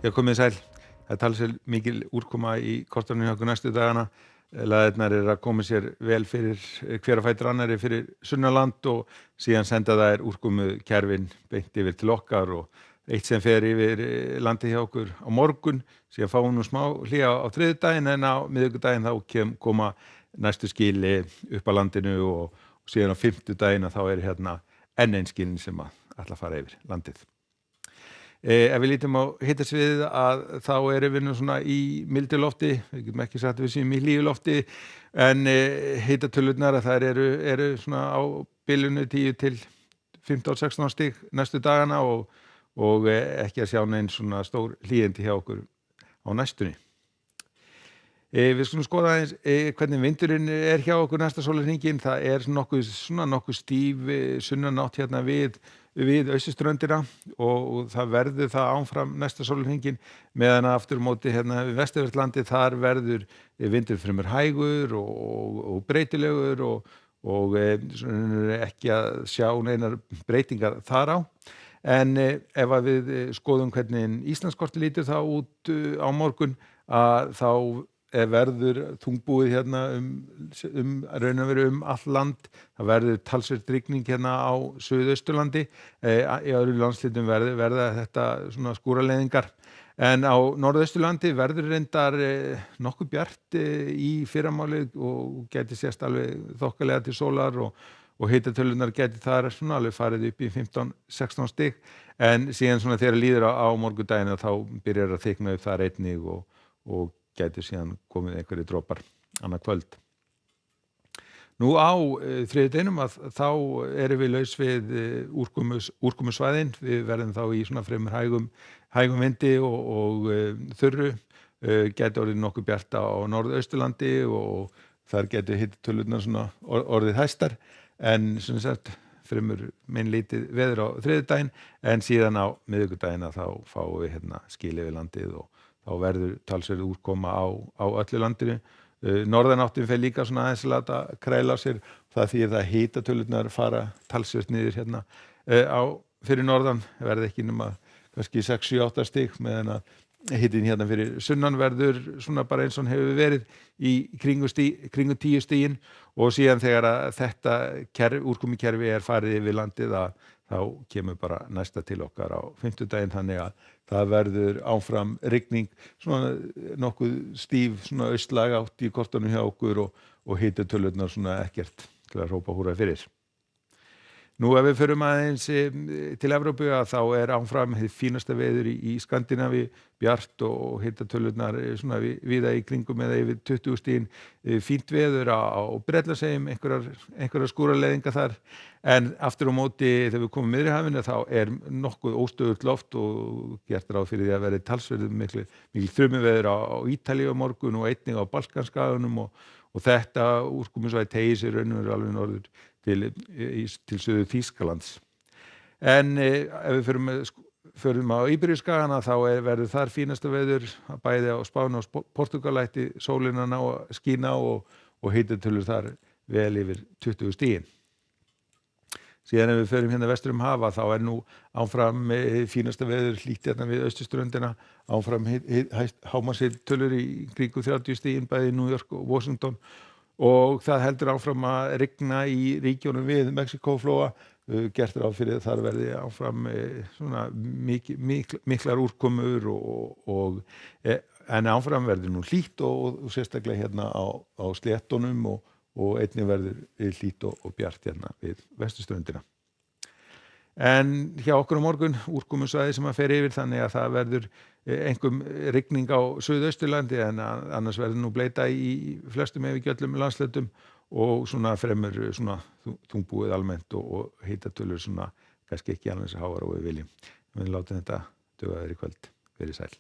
Já, komið sæl. Það talsvert mikil úrkoma í kortunum hjá okkur næstu dagana. Laðirnar að koma sér vel fyrir hver að fætur annari fyrir sunnaland og síðan senda þær úrkomu kerfin beint yfir til okkar og eitt sem fer yfir landið hjá okkur á morgun, síðan fáum nú smá hlýja á þriðjudaginn en á miðvikudaginn þá koma næstu skili upp á landinu og síðan á fimmtudaginn þá hérna enn ein skilin sem ætla að fara yfir landið. Ef við lítum á hitasviðið að þá erum við nú svona í mildu lofti, við getum ekki sagt að við séum í hlýju lofti, en hitatölurnar að þær eru svona á bilinu 10 til 15-16 stig næstu dagana og ekki að sjá neinn svona stór hlýindi hjá okkur á næstunni. Við skulum skoða aðeins hvernig vindurinn hjá okkur næsta sólarhringinn. Það nokkuð stíf sunnanátt hérna við austurströndina og það verður það áfram næsta sólarhringinn meðan aftur á móti hérna við vestanverðu þar verður vindur fremur hægur og breytilegur og ekki að sjá neinar breytingar þar á. En ef að við skoðum hvernig Íslandskortið lítur þá út á morgun að þá verður þungbúið hérna raun og veru allt land. Það verður talsvert rigning hérna á Suðausturlandi. Í öðrum landshlutum verða þetta svona skúraleiðingar. En á Norðausturlandi verður reyndar nokkuð bjart í fyrramálið og gæti sést alveg þokkalega til sólar og hitatölurnar gæti þar svona alveg farið upp í 15-16 stig. En síðan svona þegar líður á morgundaginn þá byrjar að þykna upp þar einnig og gæti síðan komið einhverjir dropar annað kvöld. Nú á þriðjudeginum að þá erum við laus við úrkomusvæðin. Við verðum þá í svona fremur hægum vindi og þurru. Gæti orðið nokkuð bjart á Norðausturlandi og þar gæti hitatölurnar svona orðið hæstar. En sem sagt fremur meinlítið veður á þriðjudaginn en síðan á miðvikudaginn þá fáum við hérna skilið við landið og þá verður talsverð úrkoma á öllu landinu. Norðanáttin fer líka svona aðeins að láta kræla á sér. Það þýðir að hitatölurnar fara talsvert niður hérna fyrir norðan verði ekki nema kannski 6-7-8 stig meðan að hitinn hérna fyrir sunnan verður svona bara eins og hefur verið í kringum 10 stigin og síðan þegar að þetta úrkomukerfi farið yfir landið þá kemur bara næsta til okkar á fimmtudaginn þannig að það verður áfram rigning, svona nokkuð stíf svona austlæg átt í kortunum hjá okkur og hitatölurnar svona ekkert til að hrópa húrra fyrir. Nú ef við förum aðeins til Evrópu þá áfram hið fínasta veður í Skandinavíu, bjart og hitatölurnar svona víða í kringum eða yfir 20 stigin, fínt veður á Bretlandseyjum, einhverjar skúraleiðingar þar, en aftur á móti þegar við komum Miðjarðarhafinu þá nokkuð óstöðugt loft og gert ráð fyrir því að verði talsverð mikil þrumuveður á Ítalíu á morgun og einnig á Balkanskaganum og þetta úrkomusvæði teygir sig raun og veru alveg norður til Suður Þýskalands. En ef við förum á Íberíuskagana þá verður þar fínasta veður bæði á Spáni og Portúgal ætti sólina ná að skína og hitatölur þar vel yfir 20 stigin. Síðan ef við förum hérna vestur hafa þá nú áfram fínasta veður hlýtt hérna við austurströndina, áfram hámarkshitölur í kringum 30 stigin bæði í New York og Washington og það heldur áfram að rigna í ríkjunum við Mexíkóflóa, gert ráð fyrir að þar verði áfram svona miklar úrkomur en áfram verður nú hlýtt og sérstaklega hérna á sléttunum og einnig verður hlýtt og bjart hérna við vesturströndina. En hjá okkur á morgun úrkomusvæði sem fer yfir þannig að það verður einkum rigning á Suðausturlandi en annars verður nú bleyta í flestum ef ekki öllum landshlutum og svona fremur svona þungbúið almennt og hitatölur svona kannski ekki alveg svo háar og við viljum. Við látum þetta duga þér í kvöld. Verið sæl.